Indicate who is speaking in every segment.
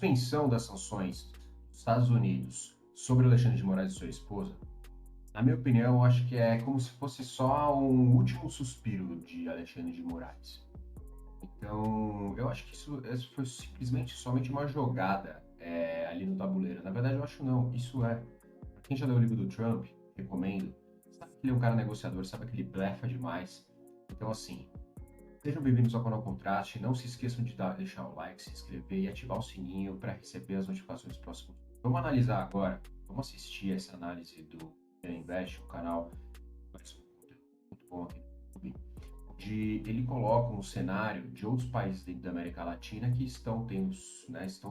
Speaker 1: suspensão das sanções dos Estados Unidos sobre Alexandre de Moraes e sua esposa, na minha opinião, eu acho que é como se fosse só um último suspiro de Alexandre de Moraes. Então, eu acho que isso foi simplesmente somente uma jogada ali no tabuleiro. Na verdade, eu acho não. Isso é. Pra quem já leu o livro do Trump, recomendo. Sabe que ele é um cara negociador, sabe que ele blefa demais. Então, assim, sejam bem-vindos ao canal Contraste. Não se esqueçam de deixar o like, se inscrever e ativar o sininho para receber as notificações dos próximos. Vamos analisar agora, vamos assistir essa análise do Invest, um canal muito bom aqui no YouTube, onde ele coloca um cenário de outros países dentro da América Latina que estão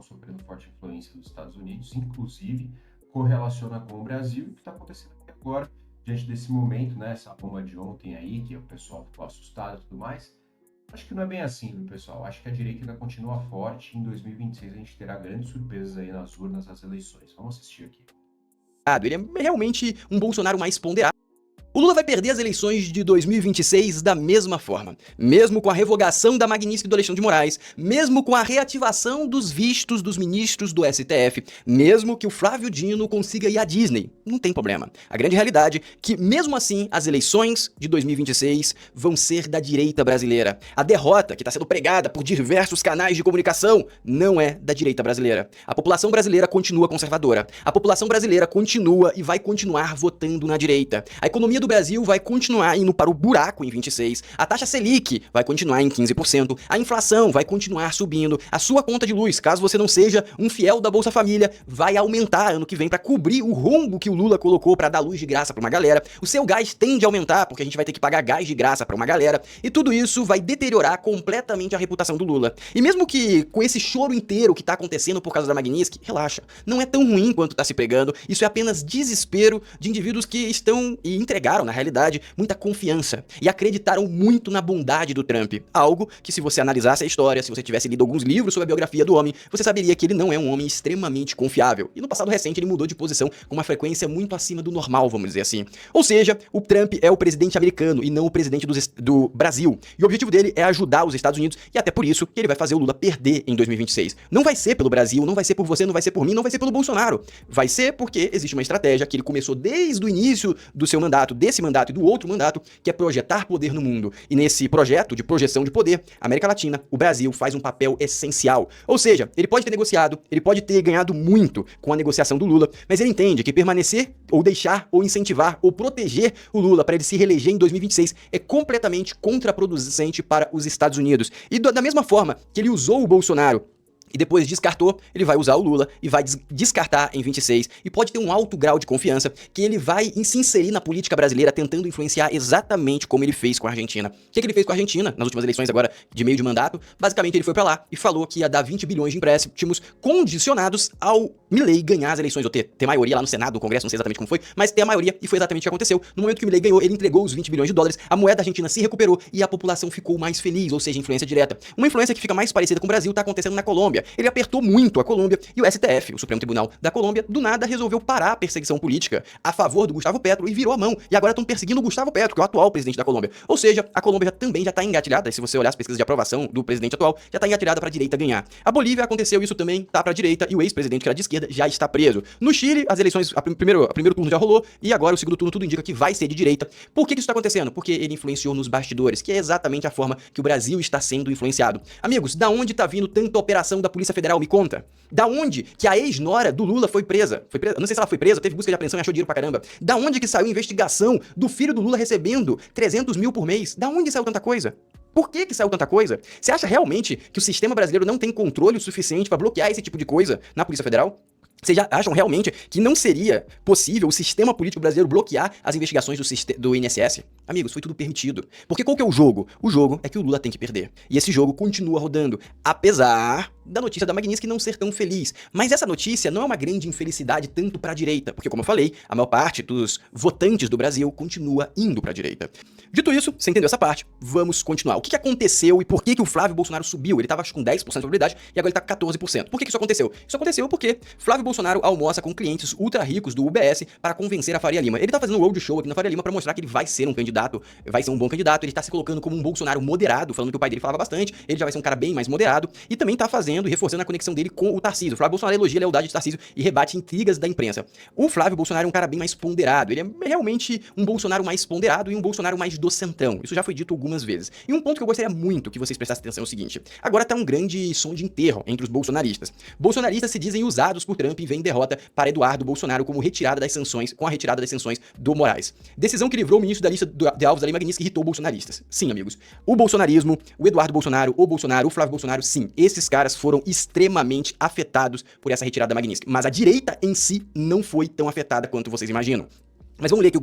Speaker 1: sofrendo forte influência dos Estados Unidos, inclusive correlaciona com o Brasil, o que está acontecendo aqui agora, diante desse momento, né, essa bomba de ontem aí, que o pessoal ficou assustado e tudo mais. Acho que não é bem assim, viu, pessoal? Acho que a direita ainda continua forte. Em 2026 a gente terá grandes surpresas aí nas urnas, nas eleições. Vamos assistir aqui.
Speaker 2: Ele é realmente um Bolsonaro mais ponderado. O Lula vai perder as eleições de 2026 da mesma forma, mesmo com a revogação da Magnitsky do Alexandre de Moraes, mesmo com a reativação dos vistos dos ministros do STF, mesmo que o Flávio Dino consiga ir à Disney, não tem problema. A grande realidade é que, mesmo assim, as eleições de 2026 vão ser da direita brasileira. A derrota que está sendo pregada por diversos canais de comunicação não é da direita brasileira. A população brasileira continua conservadora. A população brasileira continua e vai continuar votando na direita. A economia do Brasil vai continuar indo para o buraco em 26, a taxa Selic vai continuar em 15%, a inflação vai continuar subindo, a sua conta de luz, caso você não seja um fiel da Bolsa Família, vai aumentar ano que vem para cobrir o rombo que o Lula colocou para dar luz de graça para uma galera, o seu gás tende a aumentar porque a gente vai ter que pagar gás de graça para uma galera, e tudo isso vai deteriorar completamente a reputação do Lula. E mesmo que com esse choro inteiro que tá acontecendo por causa da Magnitsky, relaxa, não é tão ruim quanto tá se pregando, isso é apenas desespero de indivíduos que estão e entregaram, na realidade, muita confiança e acreditaram muito na bondade do Trump. Algo que, se você analisasse a história, se você tivesse lido alguns livros sobre a biografia do homem, você saberia que ele não é um homem extremamente confiável. E no passado recente ele mudou de posição com uma frequência muito acima do normal, vamos dizer assim. Ou seja, o Trump é o presidente americano e não o presidente do Brasil. E o objetivo dele é ajudar os Estados Unidos e até por isso que ele vai fazer o Lula perder em 2026. Não vai ser pelo Brasil, não vai ser por você, não vai ser por mim, não vai ser pelo Bolsonaro. Vai ser porque existe uma estratégia que ele começou desde o início do seu mandato, desse mandato e do outro mandato, que é projetar poder no mundo. E nesse projeto de projeção de poder, a América Latina, o Brasil, faz um papel essencial. Ou seja, ele pode ter negociado, ele pode ter ganhado muito com a negociação do Lula, mas ele entende que permanecer, ou deixar, ou incentivar, ou proteger o Lula para ele se reeleger em 2026 é completamente contraproducente para os Estados Unidos. E da mesma forma que ele usou o Bolsonaro e depois descartou, ele vai usar o Lula e vai descartar em 26 e pode ter um alto grau de confiança que ele vai se inserir na política brasileira tentando influenciar exatamente como ele fez com a Argentina. O que ele fez com a Argentina nas últimas eleições agora de meio de mandato? Basicamente ele foi pra lá e falou que ia dar 20 bilhões de empréstimos condicionados ao Milei ganhar as eleições, ou ter maioria lá no Senado, no Congresso, não sei exatamente como foi, mas ter a maioria, e foi exatamente o que aconteceu. No momento que o Milei ganhou, ele entregou os 20 bilhões de dólares, a moeda argentina se recuperou e a população ficou mais feliz, ou seja, influência direta. Uma influência que fica mais parecida com o Brasil está acontecendo na Colômbia. Ele apertou muito a Colômbia e o STF, o Supremo Tribunal da Colômbia, do nada resolveu parar a perseguição política a favor do Gustavo Petro e virou a mão. E agora estão perseguindo o Gustavo Petro, que é o atual presidente da Colômbia. Ou seja, a Colômbia também já está engatilhada, e se você olhar as pesquisas de aprovação do presidente atual, já está engatilhada para a direita ganhar. A Bolívia aconteceu isso também, tá para a direita, e o ex-presidente, que era de esquerda, já está preso. No Chile, as eleições, o primeiro turno já rolou, e agora o segundo turno tudo indica que vai ser de direita. Por que isso está acontecendo? Porque ele influenciou nos bastidores, que é exatamente a forma que o Brasil está sendo influenciado. Amigos, da onde está vindo tanta operação da Polícia Federal? Me conta. Da onde que a ex-nora do Lula foi presa? Não sei se ela foi presa, teve busca de apreensão e achou dinheiro pra caramba. Da onde que saiu a investigação do filho do Lula recebendo 300 mil por mês? Da onde saiu tanta coisa? Por que saiu tanta coisa? Você acha realmente que o sistema brasileiro não tem controle o suficiente pra bloquear esse tipo de coisa na Polícia Federal? Vocês já acham realmente que não seria possível o sistema político brasileiro bloquear as investigações do INSS? Amigos, foi tudo permitido. Porque qual que é o jogo? O jogo é que o Lula tem que perder. E esse jogo continua rodando, apesar da notícia da Magnitsky não ser tão feliz. Mas essa notícia não é uma grande infelicidade tanto para a direita, porque, como eu falei, a maior parte dos votantes do Brasil continua indo para a direita. Dito isso, você entendeu essa parte, vamos continuar. O que aconteceu e por que o Flávio Bolsonaro subiu? Ele estava acho com 10% de probabilidade e agora ele está com 14%. Por que isso aconteceu? Isso aconteceu porque Flávio Bolsonaro almoça com clientes ultra ricos do UBS para convencer a Faria Lima. Ele está fazendo um roadshow aqui na Faria Lima para mostrar que ele vai ser um candidato candidato vai ser um bom candidato, ele tá se colocando como um Bolsonaro moderado, falando que o pai dele falava bastante, ele já vai ser um cara bem mais moderado, e também tá fazendo e reforçando a conexão dele com o Tarcísio. O Flávio Bolsonaro elogia a lealdade de Tarcísio e rebate intrigas da imprensa. O Flávio Bolsonaro é um cara bem mais ponderado, ele é realmente um Bolsonaro mais ponderado e um Bolsonaro mais do centrão. Isso já foi dito algumas vezes. E um ponto que eu gostaria muito que vocês prestassem atenção é o seguinte: agora tá um grande som de enterro entre os bolsonaristas. Bolsonaristas se dizem usados por Trump e veem derrota para Eduardo Bolsonaro como retirada das sanções, com a retirada das sanções do Moraes. Decisão que livrou o ministro da lista de alvos da Lei Magnitsky e irritou bolsonaristas. Sim, amigos. O bolsonarismo, o Eduardo Bolsonaro, o Flávio Bolsonaro, sim, esses caras foram extremamente afetados por essa retirada da Magnitsky. Mas a direita em si não foi tão afetada quanto vocês imaginam. Mas vamos ler aqui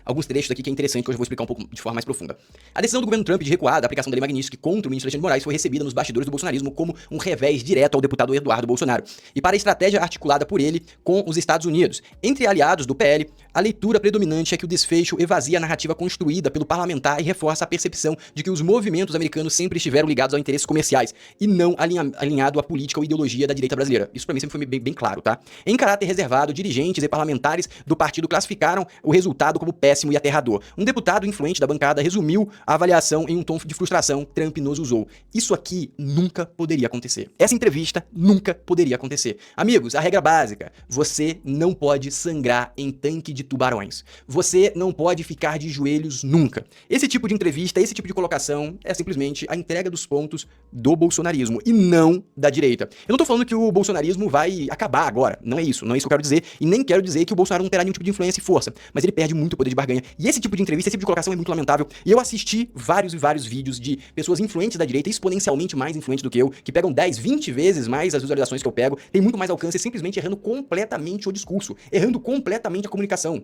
Speaker 2: alguns trechos aqui que é interessante, que eu já vou explicar um pouco de forma mais profunda. A decisão do governo Trump de recuar da aplicação da Lei Magnitsky contra o ministro Alexandre de Moraes foi recebida nos bastidores do bolsonarismo como um revés direto ao deputado Eduardo Bolsonaro e para a estratégia articulada por ele com os Estados Unidos. Entre aliados do PL, a leitura predominante é que o desfecho evazia a narrativa construída pelo parlamentar e reforça a percepção de que os movimentos americanos sempre estiveram ligados a interesses comerciais e não alinhado à política ou ideologia da direita brasileira. Isso pra mim sempre foi bem claro, tá? Em caráter reservado, dirigentes e parlamentares do partido classificaram o resultado como péssimo e aterrador. Um deputado influente da bancada resumiu a avaliação em um tom de frustração. Trump nos usou. Isso aqui nunca poderia acontecer. Essa entrevista nunca poderia acontecer. Amigos, a regra básica: você não pode sangrar em tanque de tubarões. Você não pode ficar de joelhos nunca. Esse tipo de entrevista, esse tipo de colocação é simplesmente a entrega dos pontos do bolsonarismo e não da direita. Eu não tô falando que o bolsonarismo vai acabar agora. Não é isso que eu quero dizer. E nem quero dizer que o Bolsonaro não terá nenhum tipo de influência e força. Mas ele perde muito poder de barganha. E esse tipo de entrevista, esse tipo de colocação é muito lamentável. E eu assisti vários e vários vídeos de pessoas influentes da direita, exponencialmente mais influentes do que eu, que pegam 10, 20 vezes mais as visualizações que eu pego, tem muito mais alcance, simplesmente errando completamente o discurso, errando completamente a comunicação.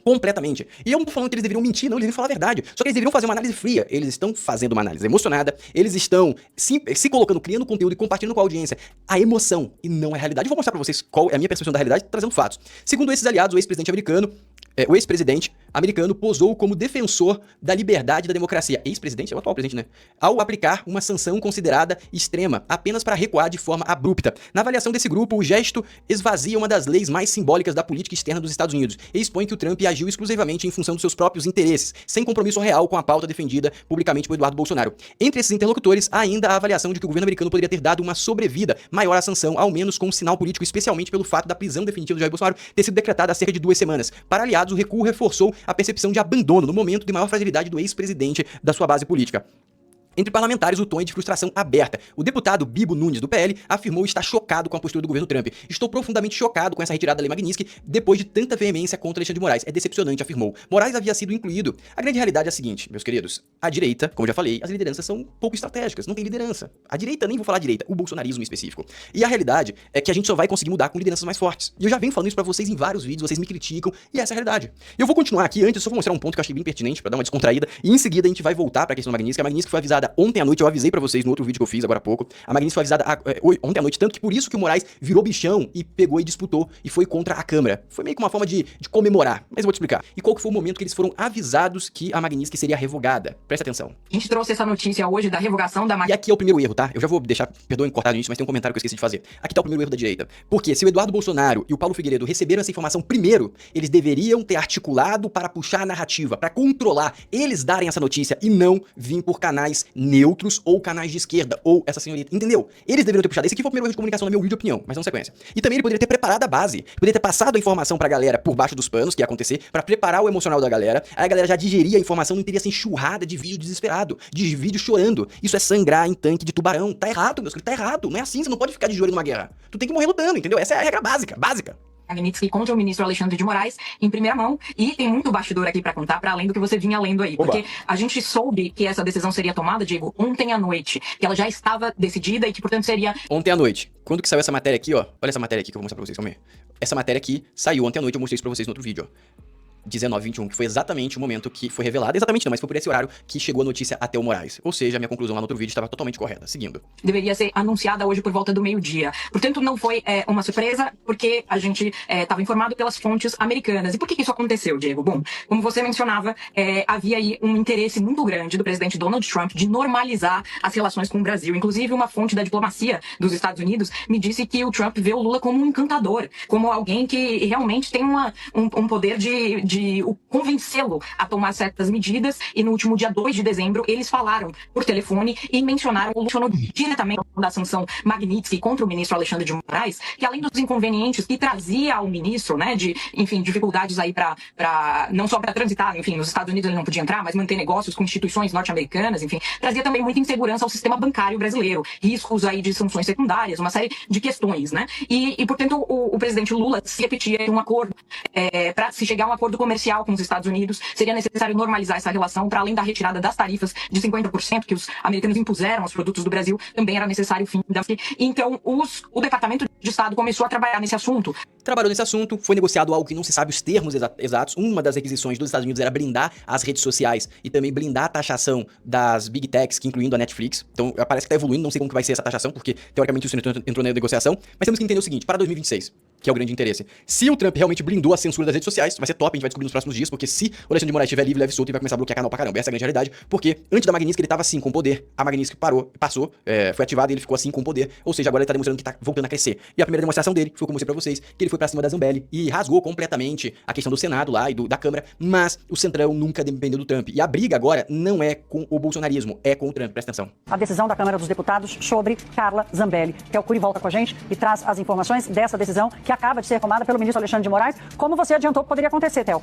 Speaker 2: Completamente. E eu não tô falando que eles deveriam mentir, não, eles deveriam falar a verdade. Só que eles deveriam fazer uma análise fria. Eles estão fazendo uma análise emocionada, eles estão se colocando, criando conteúdo e compartilhando com a audiência a emoção e não a realidade. Eu vou mostrar pra vocês qual é a minha percepção da realidade, trazendo fatos. Segundo esses aliados, o ex-presidente americano posou como defensor da liberdade e da democracia. Ex-presidente? É o atual presidente, né? Ao aplicar uma sanção considerada extrema, apenas para recuar de forma abrupta. Na avaliação desse grupo, o gesto esvazia uma das leis mais simbólicas da política externa dos Estados Unidos e expõe que o Trump agiu exclusivamente em função dos seus próprios interesses, sem compromisso real com a pauta defendida publicamente por Eduardo Bolsonaro. Entre esses interlocutores, há ainda a avaliação de que o governo americano poderia ter dado uma sobrevida maior à sanção, ao menos com um sinal político, especialmente pelo fato da prisão definitiva do Jair Bolsonaro ter sido decretada há cerca de 2 semanas. Para aliados, o recuo reforçou a percepção de abandono no momento de maior fragilidade do ex-presidente da sua base política. Entre parlamentares, o tom é de frustração aberta. O deputado Bibo Nunes, do PL, afirmou estar chocado com a postura do governo Trump. Estou profundamente chocado com essa retirada da Lei Magnitsky depois de tanta veemência contra Alexandre de Moraes. É decepcionante, afirmou. Moraes havia sido incluído. A grande realidade é a seguinte, meus queridos. A direita, como já falei, as lideranças são pouco estratégicas, não tem liderança. A direita, nem vou falar direita, o bolsonarismo em específico. E a realidade é que a gente só vai conseguir mudar com lideranças mais fortes. E eu já venho falando isso pra vocês em vários vídeos, vocês me criticam, e essa é a realidade. Eu vou continuar aqui, antes eu só vou mostrar um ponto que eu achei bem pertinente pra dar uma descontraída, e em seguida a gente vai voltar pra questão da Magnitsky. A Magnitsky foi avisada ontem à noite, eu avisei pra vocês no outro vídeo que eu fiz agora há pouco. A Magnitsky foi avisada ontem à noite, tanto que por isso que o Moraes virou bichão e pegou e disputou e foi contra a Câmara. Foi meio que uma forma de comemorar, mas eu vou te explicar. E qual que foi o momento que eles foram avisados que a Magnitsky seria revogada? Presta atenção.
Speaker 3: A gente trouxe essa notícia hoje da revogação da
Speaker 2: E aqui é o primeiro erro, tá? Eu já vou deixar, perdoem cortar no início, mas tem um comentário que eu esqueci de fazer. Aqui tá o primeiro erro da direita. Porque se o Eduardo Bolsonaro e o Paulo Figueiredo receberam essa informação primeiro, eles deveriam ter articulado para puxar a narrativa, para controlar, eles darem essa notícia e não vir por canais neutros ou canais de esquerda, ou essa senhorita, entendeu? Eles deveriam ter puxado. Esse aqui foi o primeiro erro de comunicação, na minha humilde opinião, mas não sequência. E também ele poderia ter preparado a base, poderia ter passado a informação pra galera por baixo dos panos, que ia acontecer, pra preparar o emocional da galera, aí a galera já digeria a informação, não teria essa enxurrada de vídeo desesperado, de vídeo chorando. Isso é sangrar em tanque de tubarão. Tá errado, meus queridos, tá errado. Não é assim, você não pode ficar de joelho numa guerra. Tu tem que morrer lutando, entendeu? Essa é a regra básica.
Speaker 3: Magnitsky contra o ministro Alexandre de Moraes em primeira mão, e tem muito bastidor aqui pra contar, pra além do que você vinha lendo aí, porque a gente soube que essa decisão seria tomada, Diego, ontem à noite, que ela já estava decidida e que, portanto, seria...
Speaker 2: Ontem à noite. Quando que saiu essa matéria aqui, ó? Olha essa matéria aqui que eu vou mostrar pra vocês, calma aí. Essa matéria aqui saiu ontem à noite, eu mostrei isso pra vocês no outro vídeo, ó. 19h21, que foi exatamente o momento que foi revelado, exatamente não, mas foi por esse horário que chegou a notícia até o Moraes. Ou seja, a minha conclusão lá no outro vídeo estava totalmente correta. Seguindo.
Speaker 3: Deveria ser anunciada hoje por volta do meio-dia. Portanto, não foi uma surpresa, porque a gente estava informado pelas fontes americanas. E por que isso aconteceu, Diego? Bom, como você mencionava, havia aí um interesse muito grande do presidente Donald Trump de normalizar as relações com o Brasil. Inclusive, uma fonte da diplomacia dos Estados Unidos me disse que o Trump vê o Lula como um encantador, como alguém que realmente tem um poder de de convencê-lo a tomar certas medidas, e no último dia 2 de dezembro eles falaram por telefone e mencionaram diretamente da sanção Magnitsky contra o ministro Alexandre de Moraes, que além dos inconvenientes que trazia ao ministro, né, de, enfim, dificuldades aí para não só para transitar, enfim, nos Estados Unidos ele não podia entrar, mas manter negócios com instituições norte-americanas, enfim, trazia também muita insegurança ao sistema bancário brasileiro, riscos aí de sanções secundárias, uma série de questões, né? E portanto, o presidente Lula se repetia um acordo, para se chegar a um acordo comercial com os Estados Unidos, seria necessário normalizar essa relação, para além da retirada das tarifas de 50% que os americanos impuseram aos produtos do Brasil, também era necessário o fim da... Então, o Departamento de Estado começou a trabalhar nesse assunto.
Speaker 2: Trabalhou nesse assunto, foi negociado algo que não se sabe os termos exatos. Uma das requisições dos Estados Unidos era blindar as redes sociais e também blindar a taxação das Big Techs, que incluindo a Netflix. Então, parece que tá evoluindo, não sei como que vai ser essa taxação, porque teoricamente isso entrou na negociação. Mas temos que entender o seguinte, para 2026, que é o grande interesse. Se o Trump realmente blindou a censura das redes sociais, vai ser top, a gente vai descobrir nos próximos dias, porque se o Alexandre de Moraes estiver livre, leve solto, ele vai começar a bloquear canal pra caramba. Essa é a grande realidade, porque antes da Magnitsky ele tava assim, com poder. A Magnitsky passou, foi ativada e ele ficou assim com poder. Ou seja, agora ele tá demonstrando que tá voltando a crescer. E a primeira demonstração dele foi, como eu mostrei pra vocês, que ele foi pra cima da Zambelli e rasgou completamente a questão do Senado lá e da Câmara, mas o Centrão nunca dependeu do Trump. E a briga agora não é com o bolsonarismo, é com o Trump, presta atenção.
Speaker 4: A decisão da Câmara dos Deputados sobre Carla Zambelli. Tel Curi volta com a gente e traz as informações dessa decisão que acaba de ser tomada pelo ministro Alexandre de Moraes. Como você adiantou que poderia acontecer, Tel?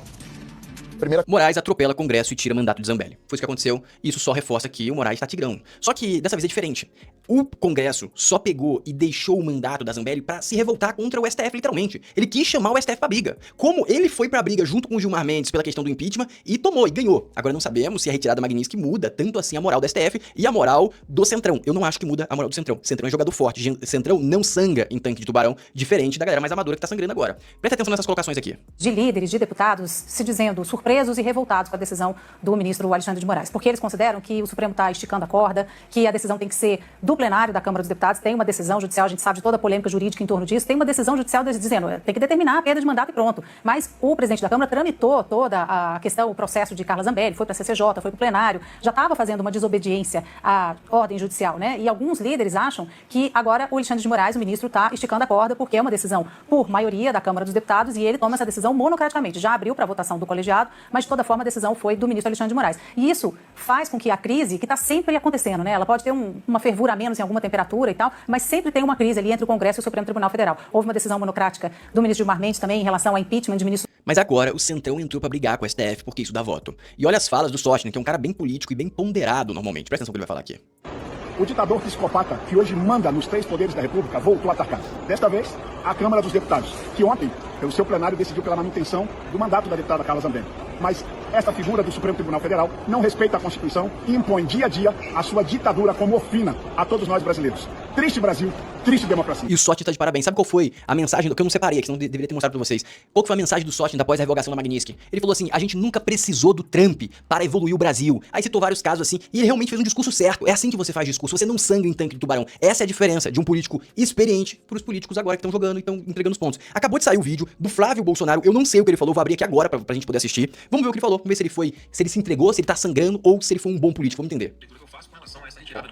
Speaker 2: Moraes atropela Congresso e tira mandato de Zambelli. Foi isso que aconteceu, e isso só reforça que o Moraes tá tigrão. Só que dessa vez é diferente. O Congresso só pegou e deixou o mandato da Zambelli pra se revoltar contra o STF, literalmente. Ele quis chamar o STF pra briga. Como ele foi pra briga junto com o Gilmar Mendes pela questão do impeachment e tomou, e ganhou. Agora não sabemos se a retirada da Magnitsky muda tanto assim a moral do STF e a moral do Centrão. Eu não acho que muda a moral do Centrão. Centrão é jogador forte. Centrão não sangra em tanque de tubarão, diferente da galera mais amadora que tá sangrando agora. Presta atenção nessas colocações aqui.
Speaker 4: De líderes, de deputados, se dizendo surpresos e revoltados com a decisão do ministro Alexandre de Moraes, porque eles consideram que o Supremo está esticando a corda, que a decisão tem que ser do plenário da Câmara dos Deputados, tem uma decisão judicial, a gente sabe de toda a polêmica jurídica em torno disso, tem uma decisão judicial dizendo, tem que determinar a perda de mandato e pronto. Mas o presidente da Câmara tramitou toda a questão, o processo de Carla Zambelli, foi para a CCJ, foi para o plenário, já estava fazendo uma desobediência à ordem judicial, né? E alguns líderes acham que agora o Alexandre de Moraes, o ministro, está esticando a corda porque é uma decisão por maioria da Câmara dos Deputados e ele toma essa decisão monocraticamente. Já abriu para a votação do colegiado, mas de toda forma a decisão foi do ministro Alexandre de Moraes. E isso faz com que a crise, que está sempre acontecendo, né? Ela pode ter uma fervura a menos em alguma temperatura e tal, mas sempre tem uma crise ali entre o Congresso e o Supremo Tribunal Federal. Houve uma decisão monocrática do ministro Gilmar Mendes também em relação ao impeachment de ministro.
Speaker 2: Mas agora o Centrão entrou pra brigar com o STF porque isso dá voto. E olha as falas do Sócrates, que é um cara bem político e bem ponderado normalmente. Presta atenção no que ele vai falar aqui.
Speaker 5: O ditador psicopata que hoje manda nos 3 poderes da República voltou a atacar. Desta vez, a Câmara dos Deputados, que ontem, pelo seu plenário, decidiu pela manutenção do mandato da deputada Carla Zambelli. Mas esta figura do Supremo Tribunal Federal não respeita a Constituição e impõe dia a dia a sua ditadura como ofina a todos nós brasileiros. Triste Brasil, triste democracia.
Speaker 2: E o Sócrates tá de parabéns. Sabe qual foi a mensagem, que eu não separei, que senão deveria ter mostrado pra vocês. Qual que foi a mensagem do Sócrates após a revogação da Magnitsky? Ele falou assim, a gente nunca precisou do Trump para evoluir o Brasil. Aí citou vários casos assim, e ele realmente fez um discurso certo. É assim que você faz discurso, você não sangra em tanque de tubarão. Essa é a diferença de um político experiente pros políticos agora que estão jogando e estão entregando os pontos. Acabou de sair o vídeo do Flávio Bolsonaro, eu não sei o que ele falou, vou abrir aqui agora pra gente poder assistir. Vamos ver o que ele falou, vamos ver se ele se entregou, se ele tá sangrando ou se ele foi um bom político, vamos entender.
Speaker 6: Leitura que eu faço com relação a essa retirada.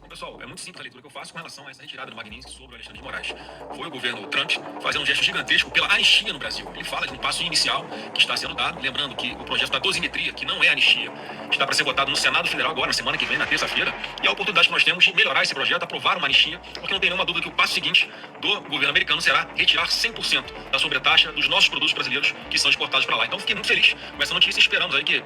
Speaker 6: Pessoal, é muito simples a leitura que eu faço com relação a essa retirada do Magnitsky sobre o Alexandre de Moraes. Foi o governo Trump fazendo um gesto gigantesco pela anistia no Brasil. Ele fala de um passo inicial que está sendo dado, lembrando que o projeto da dosimetria, que não é anistia, está para ser votado no Senado Federal agora, na semana que vem, na terça-feira, e a oportunidade que nós temos de melhorar esse projeto, aprovar uma anistia, porque não tem nenhuma dúvida que o passo seguinte do governo americano será retirar 100% da sobretaxa dos nossos produtos brasileiros que são exportados para lá. Então fiquei muito feliz com essa notícia, esperamos aí que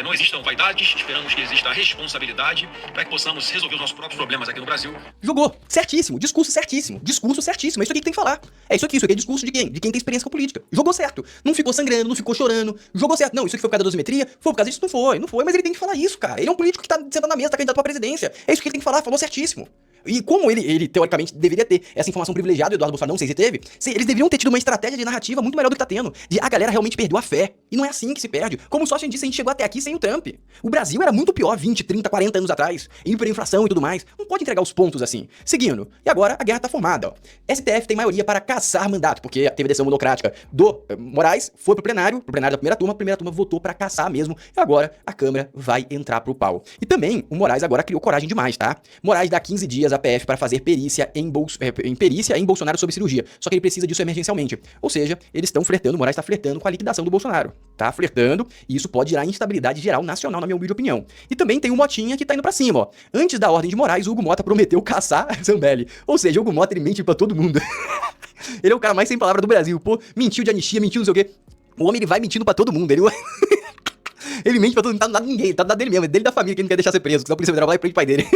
Speaker 6: não existam vaidades, esperamos que exista responsabilidade para que possamos resolver os nossos próprios problemas aqui no Brasil.
Speaker 2: Jogou. Certíssimo. Discurso certíssimo. Discurso certíssimo. É isso aqui que tem que falar. É isso aqui é discurso de quem? De quem tem experiência com política. Jogou certo. Não ficou sangrando, não ficou chorando. Jogou certo. Não, isso aqui foi por causa da dosimetria? Foi por causa disso? Não foi. Não foi, mas ele tem que falar isso, cara. Ele é um político que tá sentado na mesa, tá candidato pra presidência. É isso que ele tem que falar. Falou certíssimo. E como ele teoricamente deveria ter essa informação privilegiada, o Eduardo Bolsonaro não sei se teve, eles deveriam ter tido uma estratégia de narrativa muito melhor do que tá tendo. De a galera realmente perdeu a fé. E não é assim que se perde. Como o Sócrates disse, a gente chegou até aqui sem o Trump. O Brasil era muito pior 20, 30, 40 anos atrás. Hiperinflação e tudo mais. Não pode entregar os pontos assim. Seguindo. E agora a guerra tá formada, ó. STF tem maioria para cassar mandato, porque teve a decisão monocrática do Moraes, foi pro plenário da primeira turma votou para cassar mesmo. E agora a Câmara vai entrar pro pau. E também o Moraes agora criou coragem demais, tá? Moraes dá 15 dias à PF para fazer perícia em Bolsonaro sobre cirurgia. Só que ele precisa disso emergencialmente. Ou seja, eles estão flertando, o Moraes está flertando com a liquidação do Bolsonaro. tá flertando, e isso pode gerar instabilidade geral nacional, na minha humilde opinião. E também tem o Motinha que tá indo pra cima, ó. Antes da Ordem de Moraes, o Hugo Mota prometeu caçar Zambelli. Ou seja, o Hugo Mota, ele mente pra todo mundo. Ele é o cara mais sem palavra do Brasil, pô. Mentiu de anistia, mentiu não sei o quê. O homem, ele vai mentindo pra todo mundo, ele mente pra todo mundo, tá do lado de ninguém, tá do lado dele mesmo, é dele da família que ele não quer deixar ser preso, senão a Polícia Federal vai lá e prende o pai dele.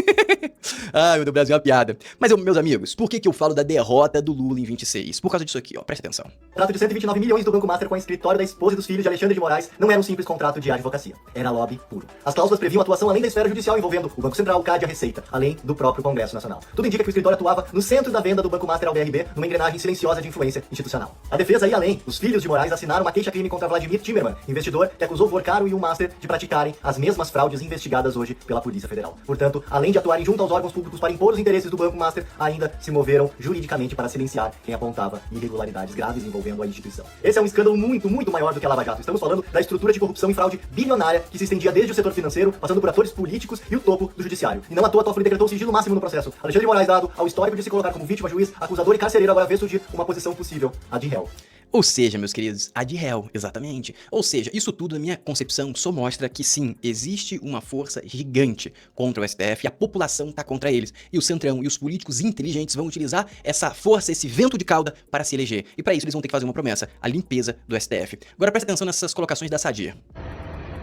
Speaker 2: Ai, meu Deus, Brasil é uma piada. Mas, meus amigos, por que eu falo da derrota do Lula em 26? Por causa disso aqui, ó, presta atenção.
Speaker 7: O contrato de 129 milhões do Banco Master com a escritório da esposa e dos filhos de Alexandre de Moraes não era um simples contrato de advocacia, era lobby puro. As cláusulas previam atuação além da esfera judicial envolvendo o Banco Central, o CAD e a Receita, além do próprio Congresso Nacional. Tudo indica que o escritório atuava no centro da venda do Banco Master ao BRB, numa engrenagem silenciosa de influência institucional. A defesa ia além. Os filhos de Moraes assinaram uma queixa-crime contra Vladimir Timmerman, investidor que acusou o Vorcaro e o Master de praticarem as mesmas fraudes investigadas hoje pela Polícia Federal. Portanto, além de atuarem junto aos órgãos públicos para impor os interesses do Banco Master, ainda se moveram juridicamente para silenciar quem apontava irregularidades graves envolvendo a instituição. Esse é um escândalo muito, muito maior do que a Lava Jato. Estamos falando da estrutura de corrupção e fraude bilionária que se estendia desde o setor financeiro, passando por atores políticos e o topo do judiciário. E não à toa, Toffoli decretou o sigilo máximo no processo. Alexandre de Moraes, dado ao histórico de se colocar como vítima, juiz, acusador e carcereiro, agora vê surgir uma posição possível, a de réu.
Speaker 2: Ou seja, meus queridos, a de réu, exatamente. Ou seja, isso tudo, na minha concepção, só mostra que sim, existe uma força gigante contra o STF e a população tá contra eles. E o Centrão e os políticos inteligentes vão utilizar essa força, esse vento de cauda para se eleger. E para isso eles vão ter que fazer uma promessa, a limpeza do STF. Agora presta atenção nessas colocações da Sadia.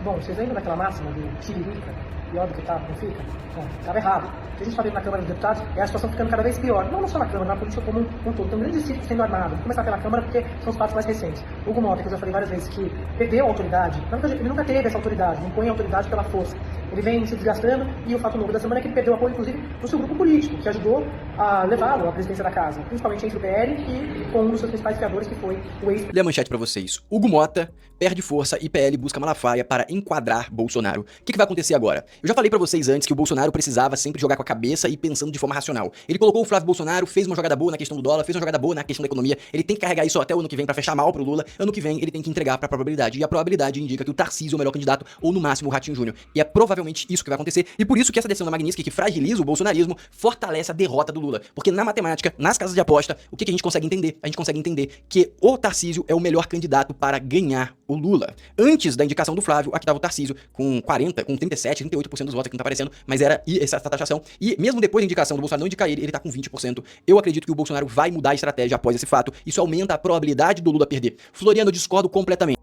Speaker 8: Bom, vocês lembram daquela máxima do tiririca, pior do que tá, não fica? Bom, estava errado. O que a gente está vendo na Câmara dos Deputados é a situação ficando cada vez pior. Não só na Câmara, na política como um todo. Tem um grande circo sendo armado. Vou começar pela Câmara porque são os fatos mais recentes. Hugo Mota, que eu já falei várias vezes, que perdeu a autoridade. Ele nunca teve essa autoridade, não põe a autoridade pela força. Ele vem se desgastando e o fato novo da semana é que ele perdeu apoio, inclusive, do seu grupo político, que ajudou a levá-lo à presidência da casa, principalmente entre o PL e com um dos seus principais fiadores, que foi o ex...
Speaker 2: Lê a manchete pra vocês. Hugo Mota perde força e PL busca Malafaia para enquadrar Bolsonaro. O que vai acontecer agora? Eu já falei pra vocês antes que o Bolsonaro precisava sempre jogar com a cabeça e pensando de forma racional. Ele colocou o Flávio Bolsonaro, fez uma jogada boa na questão do dólar, fez uma jogada boa na questão da economia. Ele tem que carregar isso até o ano que vem pra fechar mal pro Lula. Ano que vem ele tem que entregar pra probabilidade. E a probabilidade indica que o Tarcísio é o melhor candidato, ou no máximo o Ratinho Júnior. E é provavelmente isso que vai acontecer. E por isso que essa decisão da Magnitsky, que fragiliza o bolsonarismo, fortalece a derrota do Lula. Porque na matemática, nas casas de aposta, o que a gente consegue entender? A gente consegue entender que o Tarcísio é o melhor candidato para ganhar o Lula. Antes da indicação do Flávio, aqui estava o Tarcísio com 37, 38% dos votos, aqui não tá aparecendo, mas era essa taxação. E mesmo depois da indicação do Bolsonaro não indicar ele tá com 20%. Eu acredito que o Bolsonaro vai mudar a estratégia após esse fato. Isso aumenta a probabilidade do Lula perder. Floriano, eu discordo completamente.